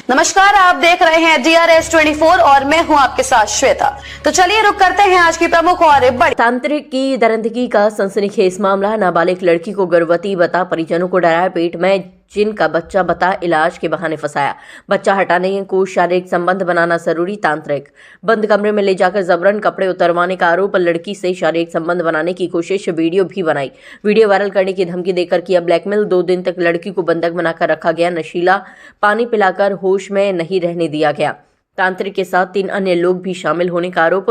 नमस्कार, आप देख रहे हैं DRS24 और मैं हूं आपके साथ श्वेता। तो चलिए रुक करते हैं आज की प्रमुख और बड़ी। तांत्रिक की दरिंदगी का सनसनीखेज मामला। नाबालिग लड़की को गर्भवती बता परिजनों को डराया, पेट में जिनका बच्चा बता इलाज के बहाने फंसाया। बच्चा हटाने को शारीरिक संबंध बनाना जरूरी। तांत्रिक बंद कमरे में ले जाकर जबरन कपड़े उतरवाने का आरोप। लड़की से शारीरिक संबंध बनाने की कोशिश, वीडियो भी बनाई। वीडियो वायरल करने की धमकी देकर किया ब्लैकमेल। 2 दिन तक लड़की को बंधक बनाकर रखा गया। नशीला पानी पिलाकर होश में नहीं रहने दिया गया। तांत्रिक के साथ 3 अन्य लोग भी शामिल होने का आरोप।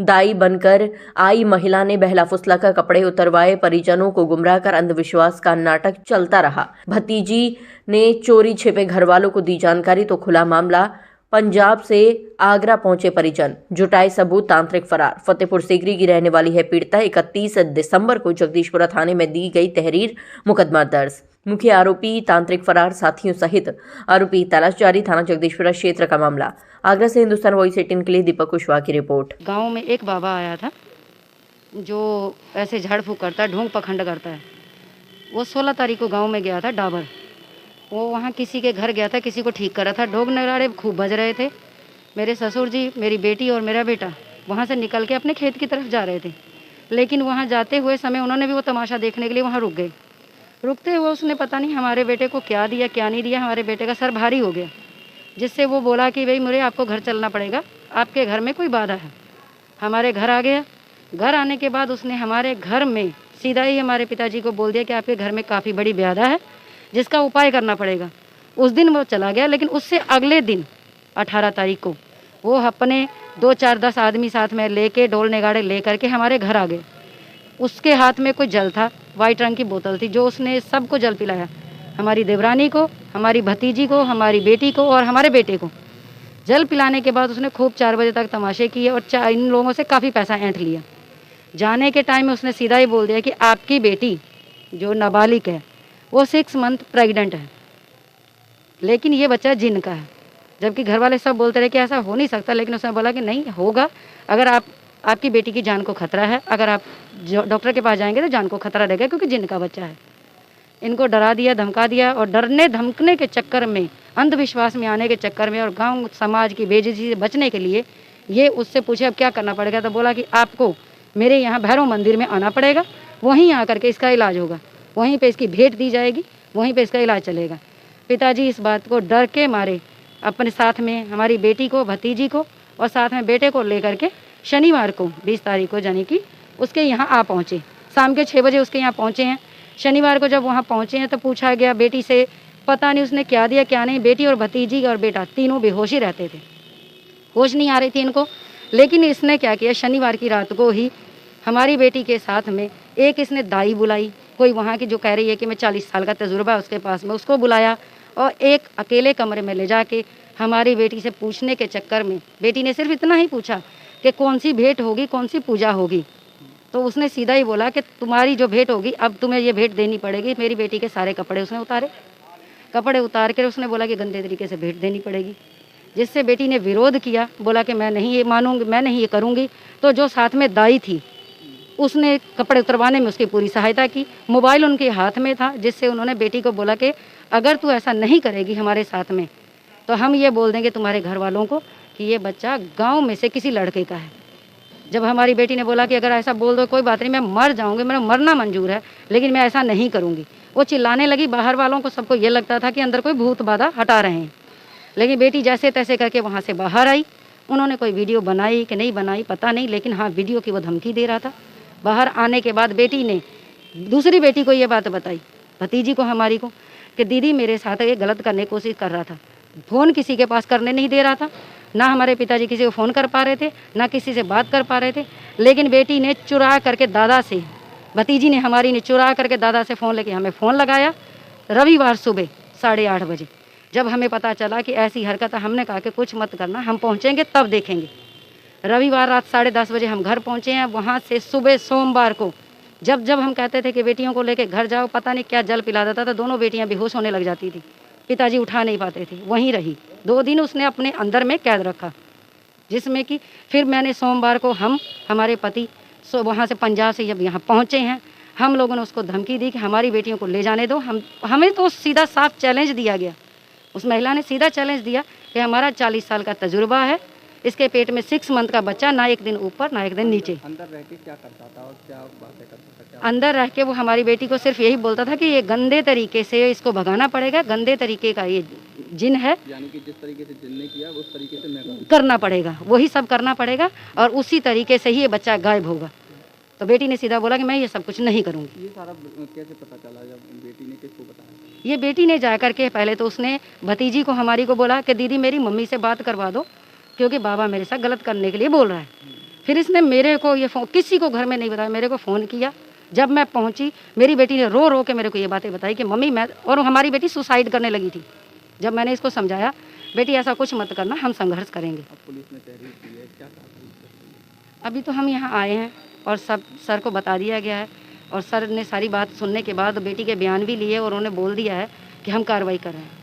दाई बनकर आई महिला ने बहला फुसलाकर कपड़े उतरवाए। परिजनों को गुमराह कर अंधविश्वास का नाटक चलता रहा। भतीजी ने चोरी छिपे घर वालों को दी जानकारी तो खुला मामला। पंजाब से आगरा पहुंचे परिजन, जुटाए सबूत, तांत्रिक फरार। फतेहपुर सीकरी की रहने वाली है पीड़िता। 31 दिसंबर को जगदीशपुरा थाने में दी गई तहरीर, मुकदमा दर्ज। मुख्य आरोपी तांत्रिक फरार, साथियों सहित आरोपी तलाश जारी। थाना जगदीशपुरा क्षेत्र का मामला। आगरा से हिंदुस्तान वॉइस 18 के लिए दीपक कुशवाहा की रिपोर्ट। गांव में एक बाबा आया था जो ऐसे झाड़ फूक करता है, ढोंग पखंड करता है। वो 16 तारीख को गांव में गया था डाबर। वो वहाँ किसी के घर गया था, किसी को ठीक कर रहा था। ढोंग नगाड़े खूब बज रहे थे। मेरे ससुर जी, मेरी बेटी और मेरा बेटा वहाँ से निकल के अपने खेत की तरफ जा रहे थे। लेकिन वहाँ जाते हुए समय उन्होंने भी वो तमाशा देखने के लिए वहाँ रुक गए। रुकते हुए उसने पता नहीं हमारे बेटे को क्या दिया क्या नहीं दिया। हमारे बेटे का सर भारी हो गया, जिससे वो बोला कि भाई मुझे आपको घर चलना पड़ेगा, आपके घर में कोई बाधा है। हमारे घर आ गया। घर आने के बाद उसने हमारे घर में सीधा ही हमारे पिताजी को बोल दिया कि आपके घर में काफ़ी बड़ी बाधा है, जिसका उपाय करना पड़ेगा। उस दिन वो चला गया। लेकिन उससे अगले दिन 18 तारीख को वो अपने 2, 4, 10 आदमी साथ में लेके ढोल नगाड़े ले करके हमारे घर आ गए। उसके हाथ में कोई जल था, वाइट रंग की बोतल थी, जो उसने सबको जल पिलाया। हमारी देवरानी को, हमारी भतीजी को, हमारी बेटी को और हमारे बेटे को जल पिलाने के बाद उसने खूब 4 बजे तक तमाशे किए और इन लोगों से काफ़ी पैसा ऐंठ लिया। जाने के टाइम में उसने सीधा ही बोल दिया कि आपकी बेटी जो नाबालिग है वो 6 मंथ प्रेग्नेंट है, लेकिन ये बच्चा जिन का है। जबकि घर वाले सब बोलते रहे कि ऐसा हो नहीं सकता, लेकिन उसने बोला कि नहीं होगा। अगर आपकी बेटी की जान को खतरा है, अगर आप डॉक्टर के पास जाएंगे तो जान को खतरा रहेगा, क्योंकि जिन का बच्चा है। इनको डरा दिया, धमका दिया और डरने धमकने के चक्कर में, अंधविश्वास में आने के चक्कर में और गांव समाज की बेइज्जती से बचने के लिए ये उससे पूछे अब क्या करना पड़ेगा। तो बोला कि आपको मेरे यहाँ भैरव मंदिर में आना पड़ेगा, वहीं आकर के इसका इलाज होगा, वहीं पे इसकी भेंट दी जाएगी, वहीं पे इसका इलाज चलेगा। पिताजी इस बात को डर के मारे अपने साथ में हमारी बेटी को, भतीजी को और साथ में बेटे को लेकर के शनिवार को 20 तारीख को यानी कि उसके यहाँ आ पहुँचे। शाम के 6 बजे उसके यहाँ पहुँचे हैं। शनिवार को जब वहाँ पहुँचे हैं तो पूछा गया बेटी से, पता नहीं उसने क्या दिया क्या नहीं। बेटी और भतीजी और बेटा तीनों बेहोश ही रहते थे, होश नहीं आ रही थी इनको। लेकिन इसने क्या किया, शनिवार की रात को ही हमारी बेटी के साथ में एक इसने दाई बुलाई, कोई वहाँ की जो कह रही है कि मैं 40 साल का तजुर्बा है उसके पास में, उसको बुलाया और एक अकेले कमरे में ले जाके हमारी बेटी से पूछने के चक्कर में बेटी ने सिर्फ इतना ही पूछा कि कौन सी भेंट होगी, कौन सी पूजा होगी। तो उसने सीधा ही बोला कि तुम्हारी जो भेंट होगी अब तुम्हें ये भेंट देनी पड़ेगी। मेरी बेटी के सारे कपड़े उसने उतारे। कपड़े उतार कर उसने बोला कि गंदे तरीके से भेंट देनी पड़ेगी, जिससे बेटी ने विरोध किया, बोला कि मैं नहीं ये मानूंगी, मैं नहीं ये करूँगी। तो जो साथ में दाई थी उसने कपड़े उतरवाने में उसकी पूरी सहायता की। मोबाइल उनके हाथ में था, जिससे उन्होंने बेटी को बोला कि अगर तू ऐसा नहीं करेगी हमारे साथ में तो हम ये बोल देंगे तुम्हारे घर वालों को कि ये बच्चा गांव में से किसी लड़के का है। जब हमारी बेटी ने बोला कि अगर ऐसा बोल दो कोई बात नहीं, मैं मर जाऊंगी, मेरा मरना मंजूर है, लेकिन मैं ऐसा नहीं करूंगी, वो चिल्लाने लगी। बाहर वालों को सबको ये लगता था कि अंदर कोई भूत बाधा हटा रहे हैं। लेकिन बेटी जैसे तैसे करके वहाँ से बाहर आई। उन्होंने कोई वीडियो बनाई कि नहीं बनाई पता नहीं, लेकिन हाँ वीडियो की वो धमकी दे रहा था। बाहर आने के बाद बेटी ने दूसरी बेटी को ये बात बताई, भतीजी को हमारी को, कि दीदी मेरे साथ ये गलत करने की कोशिश कर रहा था। फ़ोन किसी के पास करने नहीं दे रहा था, ना हमारे पिताजी किसी को फ़ोन कर पा रहे थे, ना किसी से बात कर पा रहे थे। लेकिन बेटी ने चुरा करके दादा से, भतीजी ने हमारी ने चुरा करके दादा से फ़ोन लेके हमें फ़ोन लगाया। रविवार सुबह 8:30 बजे जब हमें पता चला कि ऐसी हरकत है, हमने कहा कि कुछ मत करना, हम पहुँचेंगे तब देखेंगे। रविवार रात 10:30 बजे हम घर पहुँचे हैं। वहाँ से सुबह सोमवार को जब हम कहते थे कि बेटियों को लेके घर जाओ, पता नहीं क्या जल पिला देता था, दोनों बेटियाँ बेहोश होने लग जाती थी, पिताजी उठा नहीं पाते थे, वहीं रही। 2 दिन उसने अपने अंदर में कैद रखा, जिसमें कि फिर मैंने सोमवार को हमारे पति वहाँ से पंजाब से जब यहाँ पहुँचे हैं, हम लोगों ने उसको धमकी दी कि हमारी बेटियों को ले जाने दो। हमें तो सीधा साफ चैलेंज दिया गया उस महिला ने सीधा चैलेंज दिया कि हमारा 40 साल का तजुर्बा है, इसके पेट में 6 मंथ का बच्चा, ना एक दिन ऊपर ना एक दिन नीचे। अंदर रह के क्या करता था और क्या बातें करता था, क्या अंदर रह के वो हमारी बेटी को सिर्फ यही बोलता था कि ये गंदे तरीके से इसको भगाना पड़ेगा, गंदे तरीके का ये जिन है, यानी कि जिस तरीके से जिनने किया उस तरीके से मैं करूँ। करना पड़ेगा, वही सब करना पड़ेगा और उसी तरीके से ही ये बच्चा गायब होगा। तो बेटी ने सीधा बोला कि मैं ये सब कुछ नहीं करूँगी। ये सारा कैसे पता चला जब बेटी ने किसको बताया? ये बेटी ने जा करके पहले तो उसने भतीजी को हमारी को बोला कि दीदी मेरी मम्मी से बात करवा दो क्योंकि बाबा मेरे साथ गलत करने के लिए बोल रहा है। फिर इसने मेरे को ये फ़ोन, किसी को घर में नहीं बताया, मेरे को फ़ोन किया। जब मैं पहुंची, मेरी बेटी ने रो रो के मेरे को ये बातें बताई कि मम्मी मैं, और हमारी बेटी सुसाइड करने लगी थी। जब मैंने इसको समझाया बेटी ऐसा कुछ मत करना, हम संघर्ष करेंगे। अब पुलिस ने तहरीर की है, क्या कहा पुलिस ने? अभी तो हम यहाँ आए हैं और सब सर को बता दिया गया है और सर ने सारी बात सुनने के बाद बेटी के बयान भी लिए और उन्होंने बोल दिया है कि हम कार्रवाई कर रहे हैं।